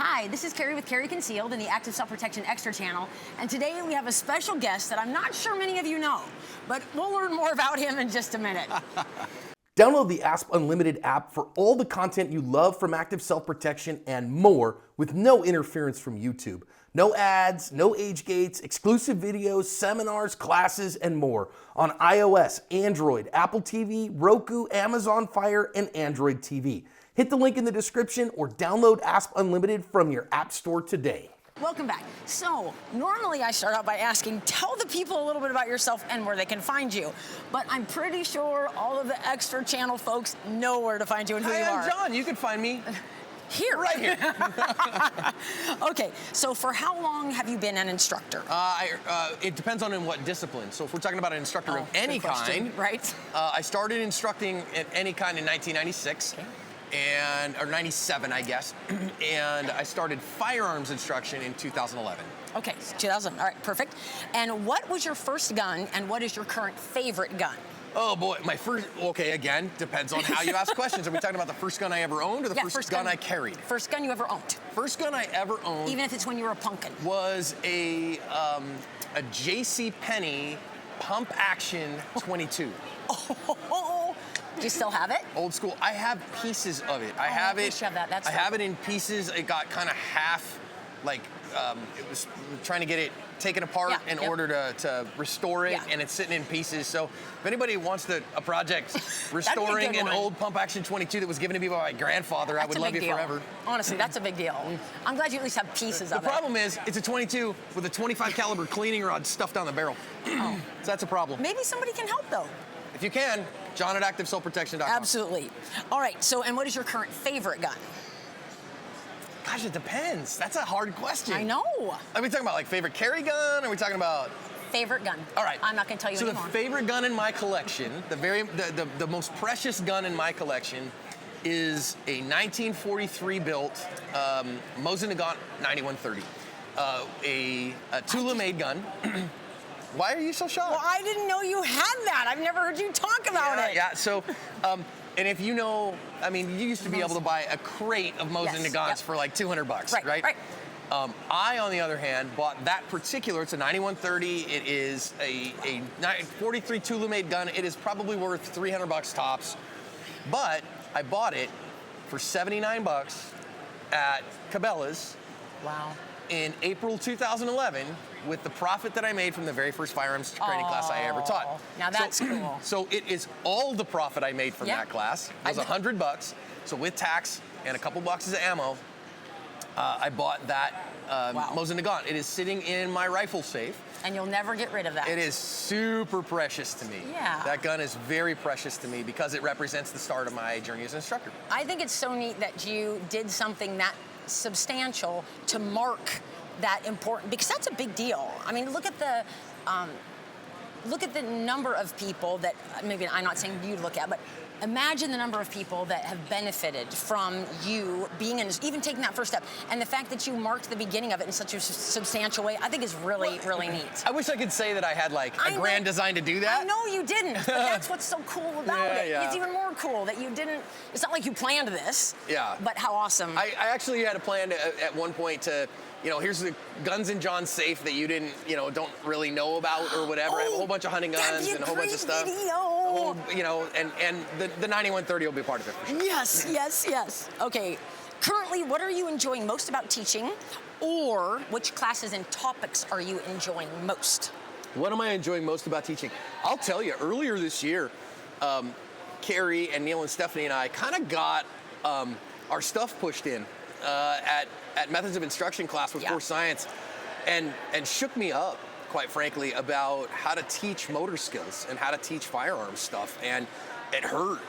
Hi, this is Kaery with Kaery Concealed in the Active Self-Protection Extra channel, and today we have a special guest that I'm not sure many of you know, but we'll learn more about him in just a minute. Download the ASP Unlimited app for all the content you love from Active Self-Protection and more with no interference from YouTube. No ads, no age gates, exclusive videos, seminars, classes, and more on iOS, Android, Apple TV, Roku, Amazon Fire, and Android TV. Hit the link in the description or download ASP Unlimited from your app store today. Welcome back. So, normally I start out by asking, tell the people a little bit about yourself and where they can find you. But I'm pretty sure all of the Extra Channel folks know where to find you and who you are. Hi, I'm John. You can find me here. Right here. Okay, so for how long have you been an instructor? It depends on in what discipline. So if we're talking about an instructor of any kind, right? I started instructing at any kind in 1996. Okay. Or 97, I guess, and I started firearms instruction in 2011. Okay, 2000, all right, perfect. And what was your first gun, and what is your current favorite gun? Oh boy, my first, okay, again, depends on how you ask questions. Are we talking about the first gun I ever owned or the first gun I carried? First gun you ever owned. First gun I ever owned. Even if it's when you were a punkin'. Was a JCPenney pump action 22. Oh. Do you still have it? Old school. I have pieces of it. I have it. You have that. That's I have it in pieces. It got kind of half, like, it was trying to get it taken apart in order to restore it, and it's sitting in pieces. So if anybody wants a project restoring an old pump action 22 that was given to me by my grandfather, I would love you forever. Honestly, that's a big deal. I'm glad you at least have pieces of it. The problem is, it's a 22 with a 25 caliber cleaning rod stuffed down the barrel. So that's a problem. Maybe somebody can help though. If you can, John at ActiveSelfProtection.com. Absolutely. All right, so, and what is your current favorite gun? Gosh, it depends. That's a hard question. I know. Are we talking about like favorite carry gun? Or are we talking about? Favorite gun. All right. I'm not going to tell you anymore. So the favorite gun in my collection, the most precious gun in my collection is a 1943 built Mosin Nagant 9130. A Tula-made gun. Why are you so shocked? Well, I didn't know you had that. I've never heard you talk about it. Yeah, so, and if you know, I mean, you used to be able to buy a crate of Mosin Nagants for like $200, right? I, on the other hand, bought that particular, it's a 9130, it is a 43 Tula-made gun. It is probably worth $300 tops, but I bought it for $79 at Cabela's. Wow. In April 2011, with the profit that I made from the very first firearms training class I ever taught. Now that's cool. So it is all the profit I made from that class. It was $100. So with tax and a couple boxes of ammo, I bought that Mosin Nagant. It is sitting in my rifle safe. And you'll never get rid of that. It is super precious to me. Yeah. That gun is very precious to me because it represents the start of my journey as an instructor. I think it's so neat that you did something that substantial to mark that important, because that's a big deal. I mean, look at the number of people that, maybe I'm not saying you to look at, but imagine the number of people that have benefited from you being in, even taking that first step. And the fact that you marked the beginning of it in such a substantial way, I think is really, really neat. I wish I could say that I had like a grand design to do that. I know you didn't, but that's what's so cool about it. It's even more cool that you didn't, it's not like you planned this. Yeah. But how awesome. I actually had a plan at one point to, here's the guns in John's safe that you didn't, don't really know about or whatever. I have a whole bunch of hunting guns and a whole bunch of stuff. And the 9130 will be part of it for sure. Yes. Okay, currently, what are you enjoying most about teaching, or which classes and topics are you enjoying most? What am I enjoying most about teaching? I'll tell you, earlier this year, Carrie and Neil and Stephanie and I kind of got our stuff pushed in at Methods of Instruction class with Force Science, and shook me up, quite frankly, about how to teach motor skills and how to teach firearms stuff. And it hurt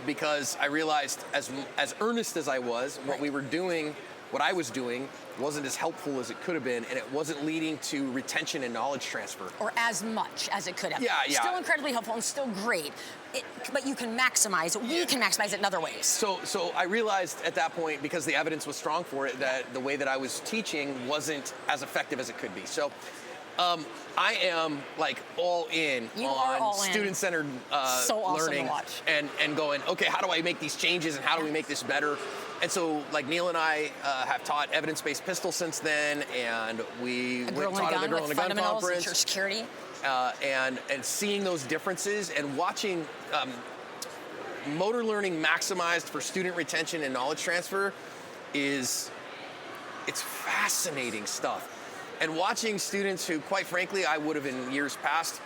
because I realized, as earnest as I was, what I was doing wasn't as helpful as it could have been, and it wasn't leading to retention and knowledge transfer. Or as much as it could have. Yeah. Still incredibly helpful and still great, but you can maximize it. We can maximize it in other ways. So I realized at that point, because the evidence was strong for it, that the way that I was teaching wasn't as effective as it could be. So I am like all in on student-centered so awesome learning to watch. and going, okay, how do I make these changes and how do we make this better? And so, like, Neil and I have taught evidence-based pistol since then, and we taught at the Girl in a Gun conference. And security. And seeing those differences and watching motor learning maximized for student retention and knowledge transfer it's fascinating stuff. And watching students who, quite frankly, I would have in years past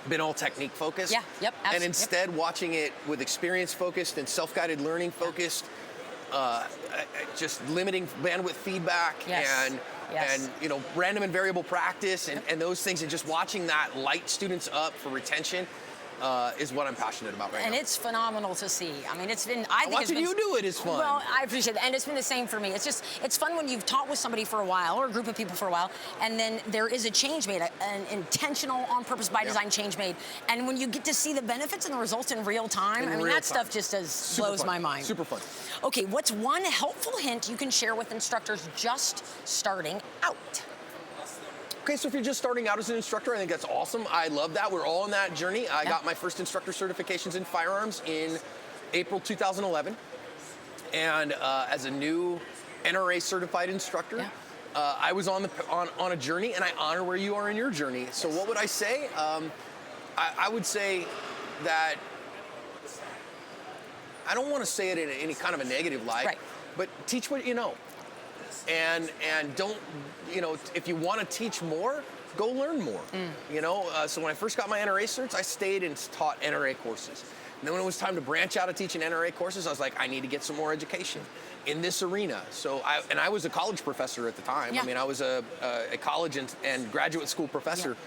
been all technique focused. Yeah, yep, absolutely. And instead watching it with experience focused and self-guided learning focused, just limiting bandwidth feedback and random and variable practice and those things, and just watching that light students up for retention is what I'm passionate about right now. And it's phenomenal to see. I mean, it's been, watching you do it is fun. Well, I appreciate it. And it's been the same for me. It's fun when you've taught with somebody for a while, or a group of people for a while, and then there is a change made, an intentional, on purpose, by design change made. And when you get to see the benefits and the results in real time, stuff just blows my mind. Super fun. Okay, what's one helpful hint you can share with instructors just starting out? Okay, so if you're just starting out as an instructor, I think that's awesome. I love that. We're all on that journey. I got my first instructor certifications in firearms in April 2011. And as a new NRA certified instructor, I was on a journey, and I honor where you are in your journey. So what would I say? I would say that I don't want to say it in any kind of a negative light, but teach what you know. And don't, if you want to teach more, go learn more. So when I first got my NRA certs, I stayed and taught NRA courses. And then when it was time to branch out of teaching NRA courses, I was like, I need to get some more education in this arena. So I was a college professor at the time. I mean, I was a college and graduate school professor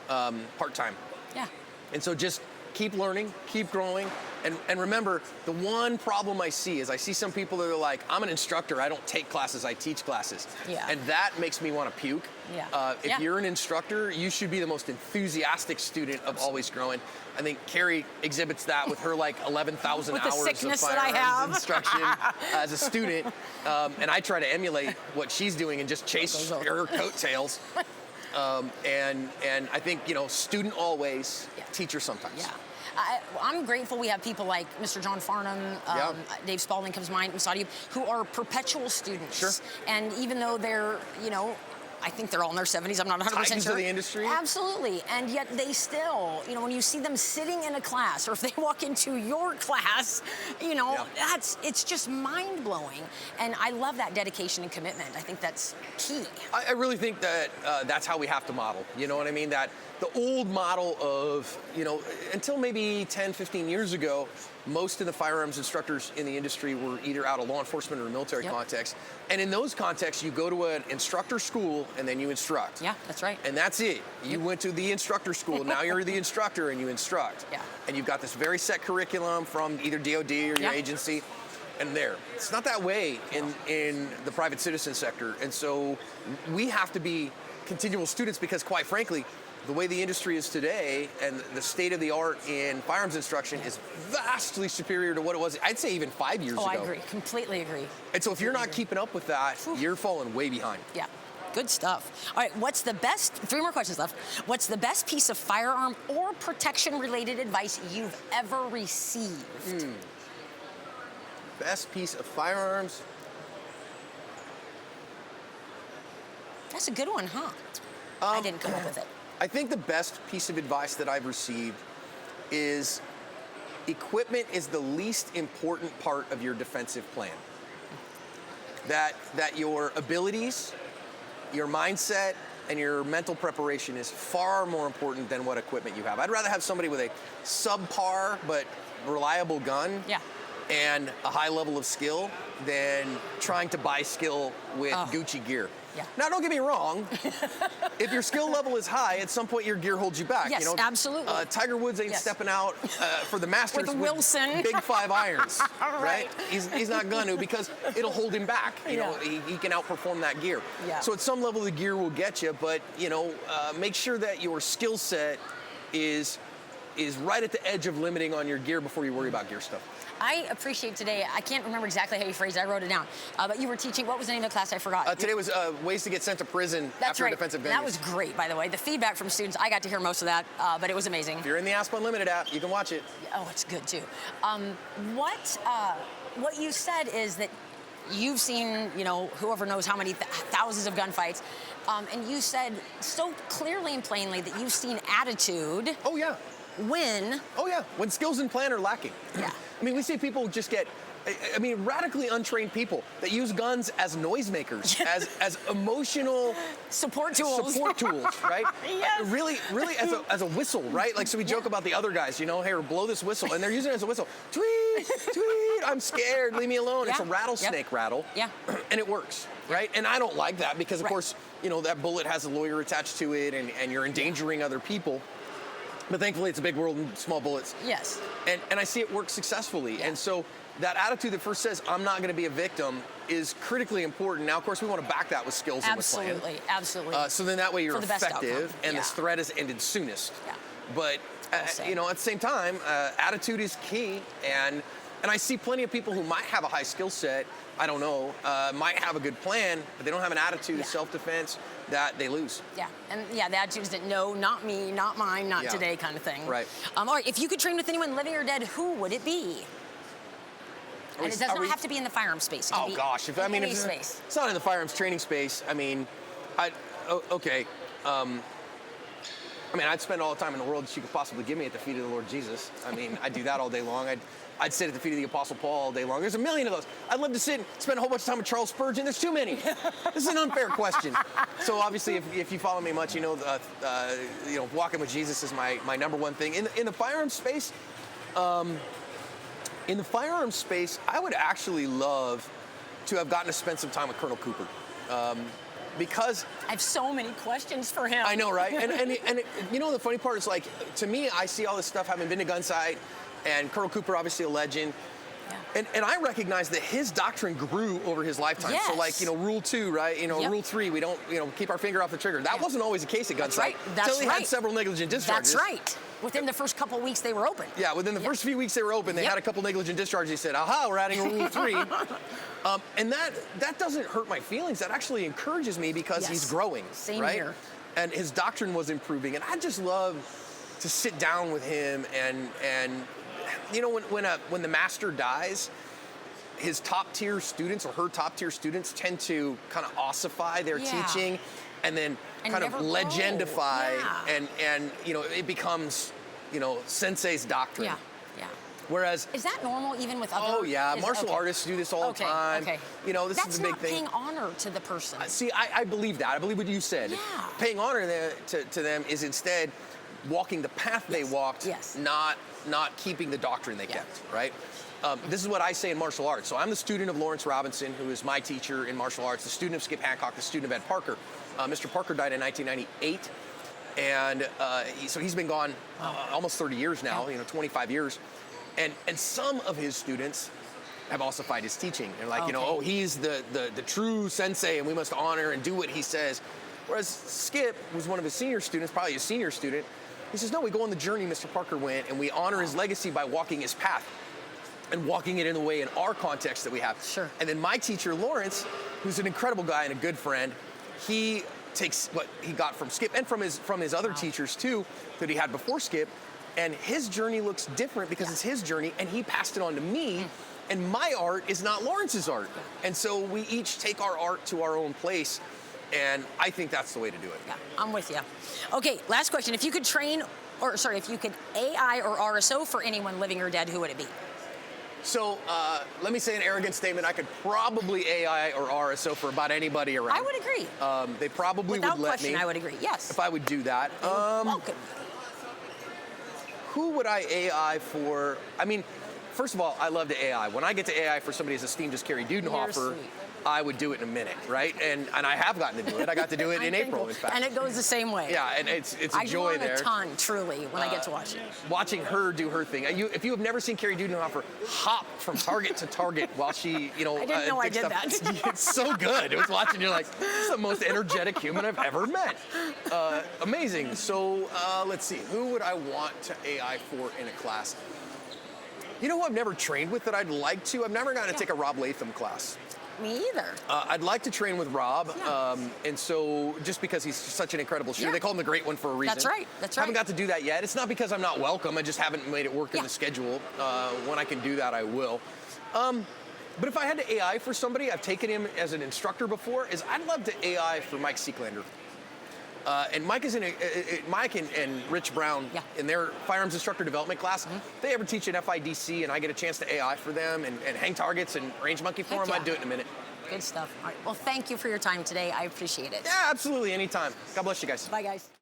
part-time. Yeah. And so just keep learning, keep growing, and remember, the one problem I see is I see some people that are like, I'm an instructor, I don't take classes, I teach classes. Yeah. And that makes me want to puke. Yeah. If you're an instructor, you should be the most enthusiastic student of always growing. I think Kaery exhibits that with her 11,000 hours of firearms instruction as a student. And I try to emulate what she's doing and just chase her coattails. And I think, student always, teacher sometimes. Yeah. I'm grateful we have people like Mr. John Farnham, Dave Spalding comes to mind, Masadi, who are perpetual students. Sure. And even though they're, I think they're all in their 70s, I'm not 100% Titans sure. of the industry. Absolutely. And yet they still, when you see them sitting in a class, or if they walk into your class, it's just mind-blowing. And I love that dedication and commitment. I think that's key. I really think that that's how we have to model. You know what I mean? That the old model of, until maybe 10, 15 years ago, most of the firearms instructors in the industry were either out of law enforcement or military context. And in those contexts, you go to an instructor school and then you instruct. Yeah, that's right. And that's it. You went to the instructor school, now you're the instructor and you instruct. Yeah. And you've got this very set curriculum from either DOD or your agency. And there. It's not that way in the private citizen sector. And so we have to be continual students because, quite frankly, the way the industry is today and the state of the art in firearms instruction is vastly superior to what it was, I'd say even 5 years ago. Oh, I agree. Completely agree. And so if you're not keeping up with that, you're falling way behind. Yeah. Good stuff. All right, what's the best, 3 more questions left. What's the best piece of firearm or protection-related advice you've ever received? Best piece of firearms? That's a good one, huh? I didn't come up with it. I think the best piece of advice that I've received is equipment is the least important part of your defensive plan. That your abilities, your mindset, and your mental preparation is far more important than what equipment you have. I'd rather have somebody with a subpar but reliable gun and a high level of skill than trying to buy skill with Gucci gear. Yeah. Now, don't get me wrong. If your skill level is high, at some point your gear holds you back. Yes, absolutely. Tiger Woods ain't stepping out for the Masters with Wilson. big 5 irons, right? He's not going to because it'll hold him back. You know, he can outperform that gear. Yeah. So at some level, the gear will get you, but make sure that your skill set is right at the edge of limiting on your gear before you worry about gear stuff. I appreciate today, I can't remember exactly how you phrased it, I wrote it down, but you were teaching, what was the name of the class? I forgot. Today was ways to get sent to prison after a defensive venue. That was great, by the way. The feedback from students, I got to hear most of that, but it was amazing. If you're in the Asp Unlimited app, you can watch it. Oh, it's good too. What you said is that you've seen, whoever knows how many thousands of gunfights, and you said so clearly and plainly that you've seen attitude. Oh yeah. When. Oh yeah. When skills and plan are lacking. Yeah. I mean, we see people just get. Radically untrained people that use guns as noisemakers, as emotional support tools, right? Yes. Really as a whistle, right? Like, so we joke about the other guys, hey, blow this whistle, and they're using it as a whistle. Tweet, tweet, I'm scared, leave me alone. Yeah. It's a rattlesnake rattle, and it works, right? And I don't like that because, of course, that bullet has a lawyer attached to it, and you're endangering other people. But thankfully, it's a big world and small bullets. Yes. And I see it work successfully, and so. That attitude that first says, I'm not going to be a victim, is critically important. Now, of course, we want to back that with skills and with plan. Absolutely. So then that way you're effective and this threat is ended soonest. Yeah. But, at the same time, attitude is key. And I see plenty of people who might have a high skill set, I don't know, might have a good plan, but they don't have an attitude of self-defense, that they lose. Yeah, and the attitude is that no, not me, not mine, not today kind of thing. Right. All right, if you could train with anyone living or dead, who would it be? And it does not have to be in the firearms space. It can be any space. It's not in the firearms training space. I'd spend all the time in the world that you could possibly give me at the feet of the Lord Jesus. I'd do that all day long. I'd sit at the feet of the Apostle Paul all day long. There's a million of those. I'd love to sit and spend a whole bunch of time with Charles Spurgeon. There's too many. This is an unfair question. So obviously, if you follow me much, walking with Jesus is my number one thing. In the firearms space, I would actually love to have gotten to spend some time with Colonel Cooper, because I have so many questions for him. I know, right? And the funny part is, like, to me, I see all this stuff having been to Gunsight, and Colonel Cooper, obviously a legend. Yeah. And I recognize that his doctrine grew over his lifetime. Yes. So, like, rule 2, right? Rule 3, we don't, keep our finger off the trigger. That wasn't always the case at Gunsight. That's Until he had several negligent discharges. That's right. Within the first couple weeks they were open. Yeah, within the first few weeks they were open, they had a couple negligent discharges. They said, aha, we're adding a rule 3. And that doesn't hurt my feelings. That actually encourages me because he's growing. Same right? here. And his doctrine was improving. And I just love to sit down with him and when the master dies, his top tier students or her top tier students tend to kind of ossify their teaching and then kind of legendify and it becomes sensei's doctrine. Yeah. Whereas, is that normal even with other? Oh yeah, martial artists do this all the time. Okay. This is the big thing. That's not paying honor to the person. See, I believe that. I believe what you said. Yeah. Paying honor to them is instead walking the path they walked, not keeping the doctrine they kept, right? This is what I say in martial arts. So I'm the student of Lawrence Robinson, who is my teacher in martial arts, the student of Skip Hancock, the student of Ed Parker. Mr. Parker died in 1998, and so he's been gone almost 30 years now, 25 years. And some of his students have ossified his teaching. They're like, he's the true sensei, and we must honor and do what he says. Whereas Skip was one of his senior students, probably a senior student. He says, no, we go on the journey Mr. Parker went, and we honor his legacy by walking his path and walking it in the way in our context that we have. Sure. And then my teacher, Lawrence, who's an incredible guy and a good friend, he takes what he got from Skip and from his other teachers too that he had before Skip, and his journey looks different because it's his journey, and he passed it on to me, and my art is not Lawrence's art. And so we each take our art to our own place, and I think that's the way to do it. Yeah, I'm with you. Okay, last question. If you could if you could AI or RSO for anyone living or dead, who would it be? So let me say an arrogant statement. I could probably AI or RSO for about anybody around. I would agree. They probably Without would let question, me. I would agree, yes. If I would do that. Welcome. Who would I AI for? First of all, I love to AI. When I get to AI for somebody as esteemed as Kaery Dudenhofer, I would do it in a minute, right? And I have gotten to do it. I got to do it in April, in fact. And it goes the same way. Yeah, and it's a joy there. I learn a ton, truly, when I get to watch it. Watching her do her thing. If you have never seen Kaery Dudenhofer hop from target to target while she, I didn't know I did that. It's so good. It was watching, you're like, this is the most energetic human I've ever met. Amazing. So let's see. Who would I want to AI for in a class? You know who I've never trained with that I'd like to? I've never gotten to take a Rob Latham class. Me either. I'd like to train with Rob, and so just because he's such an incredible shooter, they call him the Great One for a reason. That's right. Haven't got to do that yet. It's not because I'm not welcome. I just haven't made it work in the schedule. When I can do that, I will. But if I had to AI for somebody, I've taken him as an instructor before, is I'd love to AI for Mike Seeklander. And Mike is Mike and Rich Brown in their firearms instructor development class. If they ever teach an FIDC and I get a chance to AI for them and hang targets and range monkey for them, I'd do it in a minute. Good stuff. All right. Well, thank you for your time today. I appreciate it. Yeah, absolutely. Anytime. God bless you guys. Bye, guys.